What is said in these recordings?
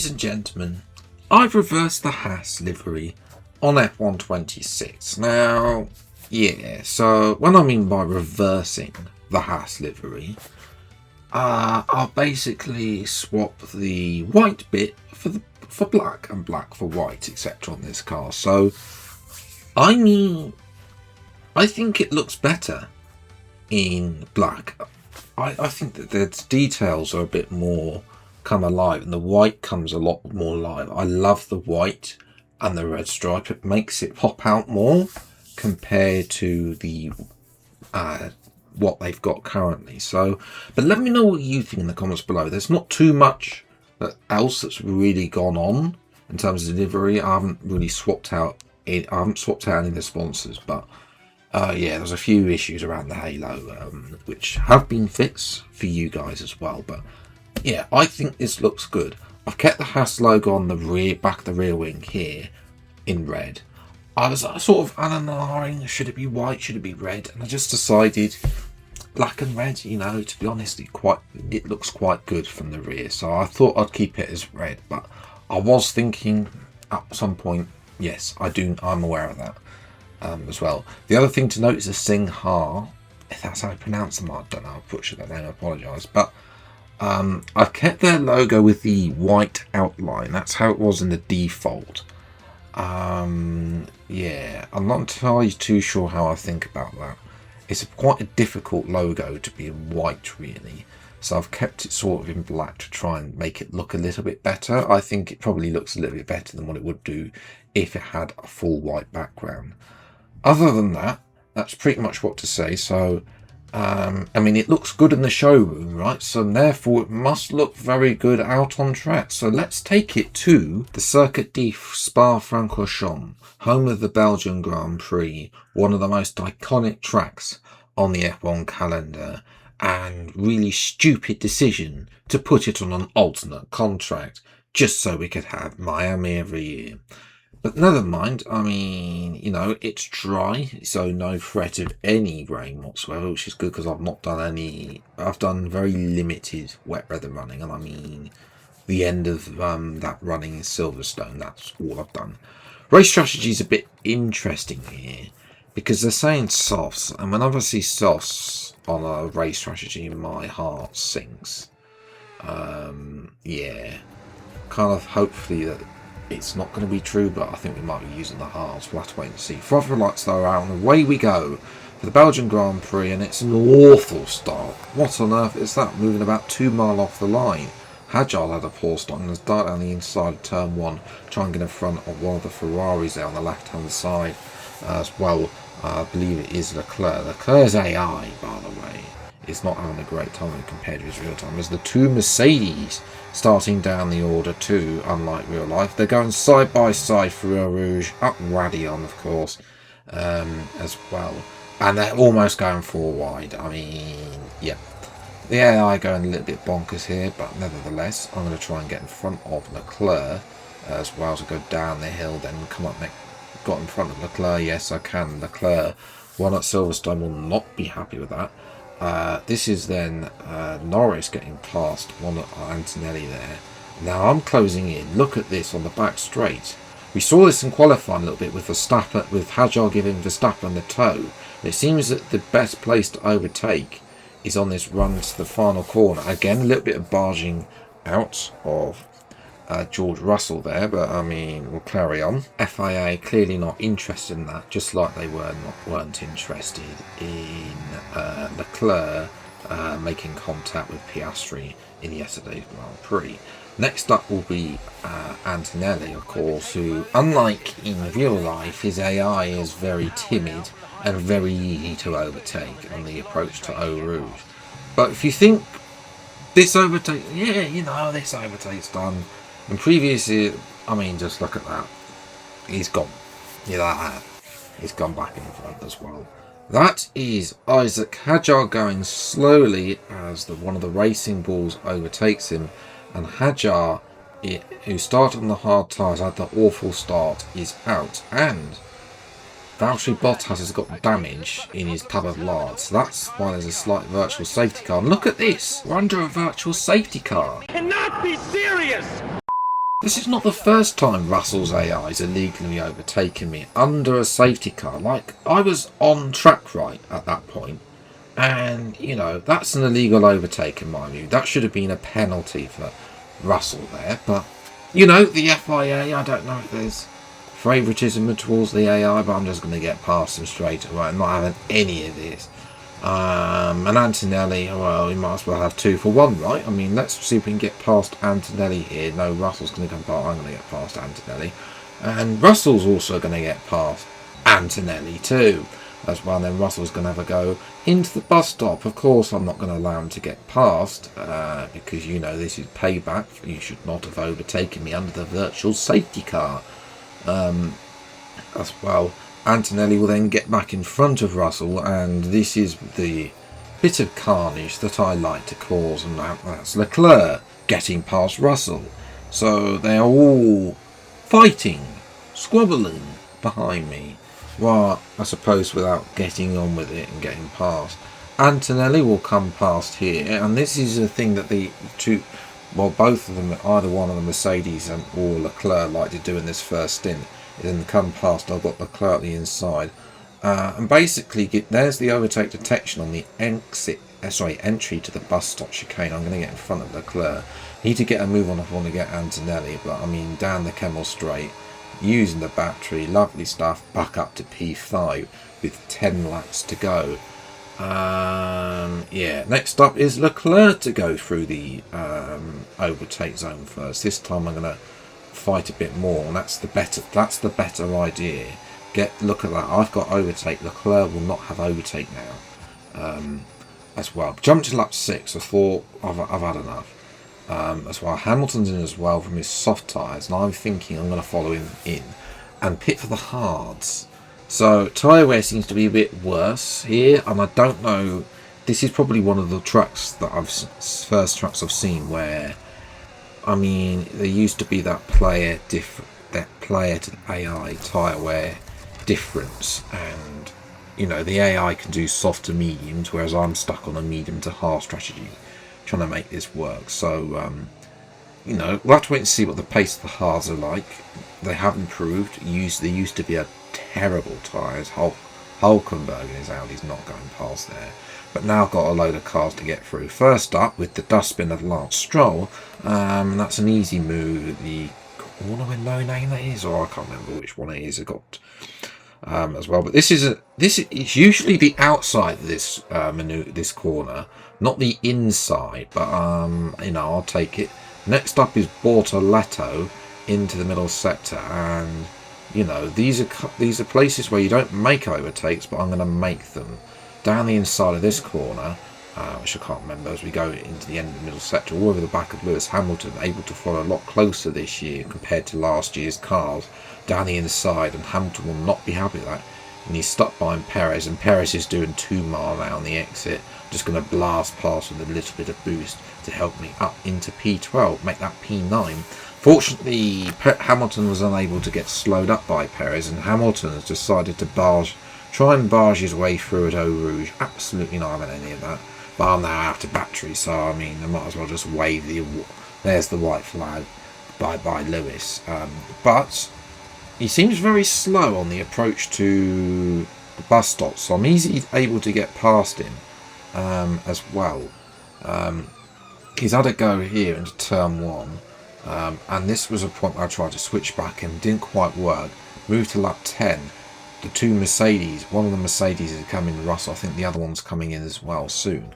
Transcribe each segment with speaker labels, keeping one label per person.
Speaker 1: Ladies and gentlemen, I've reversed the Haas livery on F126. Now, yeah, so when I mean by reversing the Haas livery, I'll basically swap the white bit for black and black for white, etc. on this car. So, I mean, I think it looks better in black. I think that the details are a bit more come alive and the white comes a lot more alive. I love the white and the red stripe. It makes it pop out more compared to the what they've got currently. So, but let me know what you think in the comments below. There's not too much else that's really gone on in terms of delivery. I haven't really swapped out any of the sponsors, but yeah, there's a few issues around the halo which have been fixed for you guys as well. But yeah, I think this looks good. I've kept the Haas logo on the back of the rear wing here in red. I was sort of analysing, should it be white, should it be red, and I just decided black and red. You know, to be honest, it looks quite good from the rear, so I thought I'd keep it as red. But I was thinking at some point, yes, I'm aware of that as well. The other thing to note is the Sing Ha, if that's how I pronounce them. I don't know, I'll butcher that name, I apologise, but I've kept their logo with the white outline. That's how it was in the default. Yeah, I'm not entirely too sure how I think about that. It's quite a difficult logo to be in white, really. So I've kept it sort of in black to try and make it look a little bit better. I think it probably looks a little bit better than what it would do if it had a full white background. Other than that, that's pretty much what to say. So, I mean, it looks good in the showroom, right? So therefore, it must look very good out on track. So let's take it to the Circuit de Spa-Francorchamps, home of the Belgian Grand Prix, one of the most iconic tracks on the F1 calendar, and really stupid decision to put it on an alternate contract just so we could have Miami every year. But never mind, I mean, you know, it's dry, so no threat of any rain whatsoever, which is good because I've not done any. I've done very limited wet weather running, and I mean the end of that running in Silverstone, that's all I've done. Race strategy is a bit interesting here because they're saying softs, and whenever I see softs on a race strategy, my heart sinks. Yeah, kind of hopefully that it's not going to be true, but I think we might be using the hards. We'll have to wait and see. Throttle lights though are out, and away we go for the Belgian Grand Prix, and it's an awful start. What on earth is that? Moving about 2 miles off the line. Hajjal had a poor start and has darted down the inside of turn 1, trying to get in front of one of the Ferraris there on the left-hand side as well. I believe it is Leclerc. Leclerc's AI, by the way, is not having a great time compared to his real time. As the two Mercedes starting down the order too, unlike real life. They're going side by side for Eau Rouge, up Radion, of course, as well. And they're almost going 4 wide. I mean, yeah. The AI going a little bit bonkers here, but nevertheless, I'm going to try and get in front of Leclerc as well as go down the hill, then come up next. Got in front of Leclerc, yes I can. Leclerc, one at Silverstone, will not be happy with that. This is then Norris getting past one at Antonelli there. Now I'm closing in. Look at this on the back straight. We saw this in qualifying a little bit with Verstappen, with Hajjal giving Verstappen the toe. It seems that the best place to overtake is on this run to the final corner. Again, a little bit of barging out of George Russell there, but I mean, we'll carry on. FIA clearly not interested in that, just like they weren't interested in Leclerc making contact with Piastri in yesterday's Grand Prix. Next up will be Antonelli, of course, who, unlike in real life, his AI is very timid and very easy to overtake on the approach to Eau Rouge. But if you think this overtake, yeah, you know, this overtake's done. In previous year, I mean, just look at that. He's gone. Yeah, he's gone back in front as well. That is Isaac Hajjar going slowly as one of the racing bulls overtakes him. And Hajjar, who started on the hard tyres, had the awful start, is out. And Valtteri Bottas has got damage in his tub of lard. So that's why there's a slight virtual safety car. And look at this. We're under a virtual safety car.
Speaker 2: Cannot be serious!
Speaker 1: This is not the first time Russell's AI is illegally overtaken me under a safety car. Like, I was on track right at that point, and, you know, that's an illegal overtake in my view. That should have been a penalty for Russell there, but, you know, the FIA, I don't know if there's favouritism towards the AI, but I'm just going to get past him straight away. I'm not having any of this. And Antonelli, well, we might as well have 2 for 1, right? I mean, let's see if we can get past Antonelli here. No, Russell's going to come past. I'm going to get past Antonelli. And Russell's also going to get past Antonelli too. As well, then Russell's going to have a go into the bus stop. Of course, I'm not going to allow him to get past because, you know, this is payback. You should not have overtaken me under the virtual safety car. As well, Antonelli will then get back in front of Russell, and this is the bit of carnage that I like to cause, and that's Leclerc getting past Russell. So they're all fighting, squabbling behind me. Well, I suppose without getting on with it and getting past. Antonelli will come past here, and this is a thing that the two, well, both of them, either one of the Mercedes and or Leclerc like to do in this first stint, is then come past. I've got Leclerc at the inside, and basically there's the overtake detection on the entry to the bus stop chicane. I'm going to get in front of Leclerc. Need to get a move on if I want to get Antonelli, but I mean down the Kemmel Straight, using the battery, lovely stuff, back up to P5 with 10 laps to go. Yeah, next up is Leclerc to go through the overtake zone first. This time I'm going to fight a bit more, and that's the better idea. Look at that, I've got overtake. Leclerc will not have overtake now. As well, jumped to lap 6. I thought I've had enough. As well, Hamilton's in as well from his soft tyres, and I'm thinking I'm going to follow him in and pit for the hards. So tyre wear seems to be a bit worse here, and I don't know. This is probably one of the tracks that first tracks I've seen where, I mean, there used to be that player to the AI tyre wear difference, and you know the AI can do soft to mediums, whereas I'm stuck on a medium to hard strategy, trying to make this work. So you know, we'll have to wait and see what the pace of the hards are like. They have improved. There used to be a terrible tyres. Hulkenberg and his Audi's not going past there. But now I've got a load of cars to get through. First up with the dustbin of Lance Stroll. That's an easy move. The corner with no name that is, or I can't remember which one it is. I got as well. But this is usually the outside of this corner, not the inside. But you know, I'll take it. Next up is Bortoletto into the middle sector, and you know these are places where you don't make overtakes, but I'm going to make them down the inside of this corner, which I can't remember, as we go into the end of the middle sector, all over the back of Lewis Hamilton, able to follow a lot closer this year compared to last year's cars down the inside, and Hamilton will not be happy with that. And he's stuck behind Perez, and Perez is doing 2 mile now on the exit. Just going to blast past with a little bit of boost to help me up into P12, make that P9. Fortunately, Hamilton was unable to get slowed up by Perez, and Hamilton has decided to try and barge his way through at Eau Rouge. Absolutely not having any of that. But I'm now out of battery, so I mean, I might as well just wave there's the white flag. Bye Lewis. But he seems very slow on the approach to the bus stop, so I'm easily able to get past him as well. He's had a go here into turn 1. And this was a point where I tried to switch back and didn't quite work. Moved to lap 10. The 2 Mercedes, one of the Mercedes is coming, Russell, I think the other one's coming in as well soon.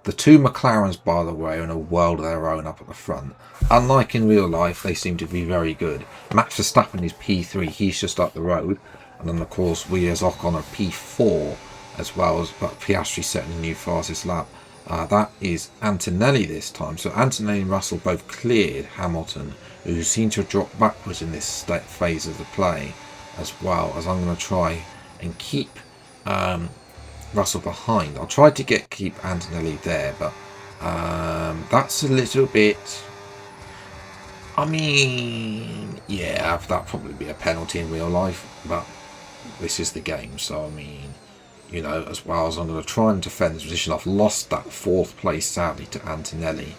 Speaker 1: The 2 McLarens, by the way, are in a world of their own up at the front. Unlike in real life, they seem to be very good. Max Verstappen is P3, he's just up the road. And then, of course, we as Ocon are P4 as well, as but Piastri setting a new fastest lap. That is Antonelli this time. So Antonelli and Russell both cleared Hamilton, who seemed to have dropped backwards in this phase of the play, as well, as I'm going to try and keep Russell behind. I'll try to keep Antonelli there, but that's a little bit, I mean, yeah, that'd probably be a penalty in real life, but this is the game, so I mean, you know, as well as I'm going to try and defend this position. I've lost that 4th place, sadly, to Antonelli.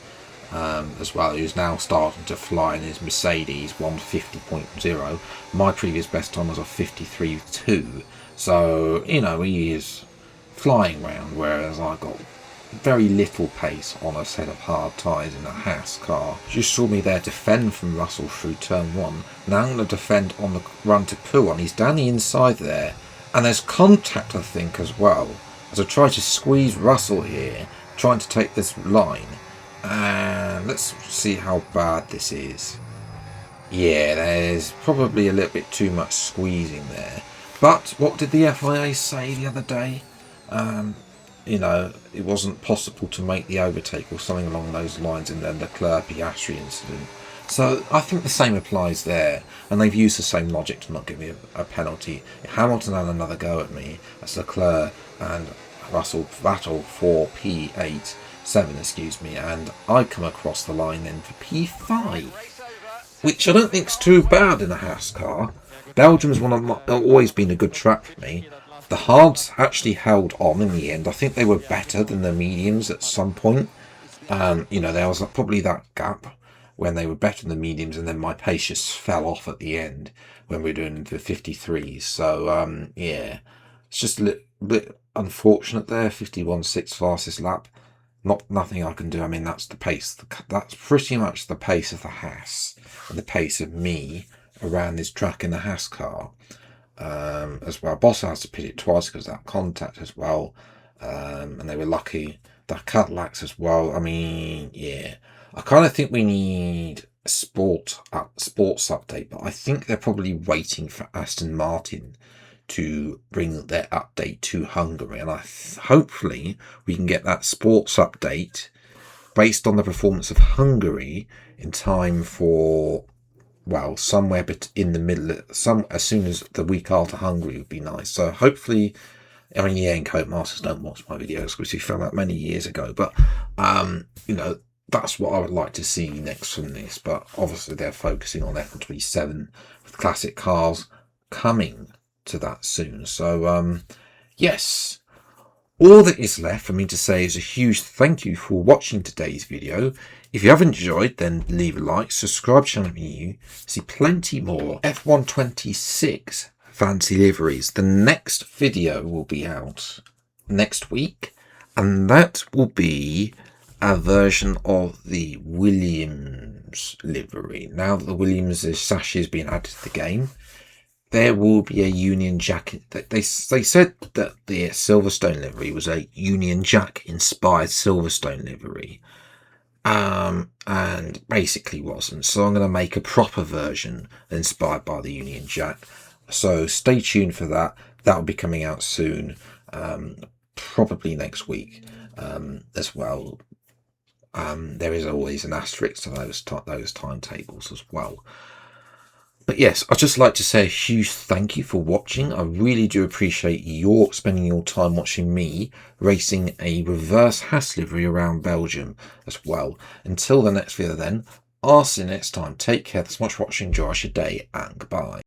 Speaker 1: as well, who's now starting to fly in his Mercedes 150.0. My previous best time was a 53.2. So, you know, he is flying round, whereas I got very little pace on a set of hard tyres in a Haas car. You saw me there defend from Russell through turn 1. Now I'm going to defend on the run to Pouan. He's down the inside there. And there's contact, I think, as well, as I try to squeeze Russell here, trying to take this line. And let's see how bad this is. Yeah, there's probably a little bit too much squeezing there. But what did the FIA say the other day? You know, it wasn't possible to make the overtake or something along those lines in the Leclerc-Piastri incident. So I think the same applies there, and they've used the same logic to not give me a penalty. Hamilton had another go at me as Leclerc and Russell battle for P7, excuse me, and I come across the line then for P5, which I don't think's too bad in a Haas car. Belgium's always been a good track for me. The hards actually held on in the end. I think they were better than the mediums at some point. You know, there was probably that gap when they were better than the mediums, and then my pace just fell off at the end when we were doing the 53s. So, yeah, it's just a little bit unfortunate there. 51.6 fastest lap. Nothing I can do. I mean, that's the pace. That's pretty much the pace of the Haas and the pace of me around this track in the Haas car. As well, Boss has to pit it twice because of that contact as well, and they were lucky. The Cadillacs as well. I mean, yeah, I kind of think we need a sports update, but I think they're probably waiting for Aston Martin to bring their update to Hungary, and hopefully we can get that sports update based on the performance of Hungary in time for, well, somewhere in the middle, as soon as the week after Hungary would be nice. So hopefully, I mean, yeah, and Codemasters don't watch my videos because we found that many years ago. But, you know, that's what I would like to see next from this. But obviously they're focusing on F127 with classic cars coming to that soon. So, yes. All that is left for me to say is a huge thank you for watching today's video. If you have enjoyed, then leave a like, subscribe channel if you're new, see plenty more F126 fancy liveries. The next video will be out next week, and that will be a version of the Williams livery. Now that the Williams sash is being added to the game, there will be a Union Jack. They said that the Silverstone livery was a Union Jack inspired Silverstone livery, and basically wasn't. So I'm going to make a proper version inspired by the Union Jack. So stay tuned for that. That will be coming out soon, probably next week as well. There is always an asterisk to those timetables as well. But yes, I'd just like to say a huge thank you for watching. I really do appreciate your spending your time watching me racing a reverse Haas livery around Belgium as well. Until the next video then, I'll see you next time. Take care. Thanks so much for watching. Enjoy your day and goodbye.